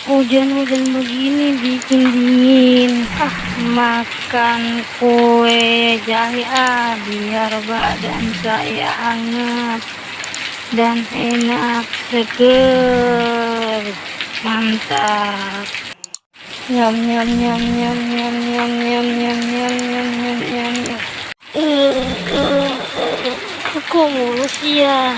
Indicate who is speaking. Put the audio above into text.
Speaker 1: Hujan-hujan begini bikin dingin. Makan kue jahe biar badan saya hangat dan enak seger. Mantap. Nyam nyam nyam nyam nyam nyam nyam nyam nyam nyam nyam nyam nyam. Kok mulus ya?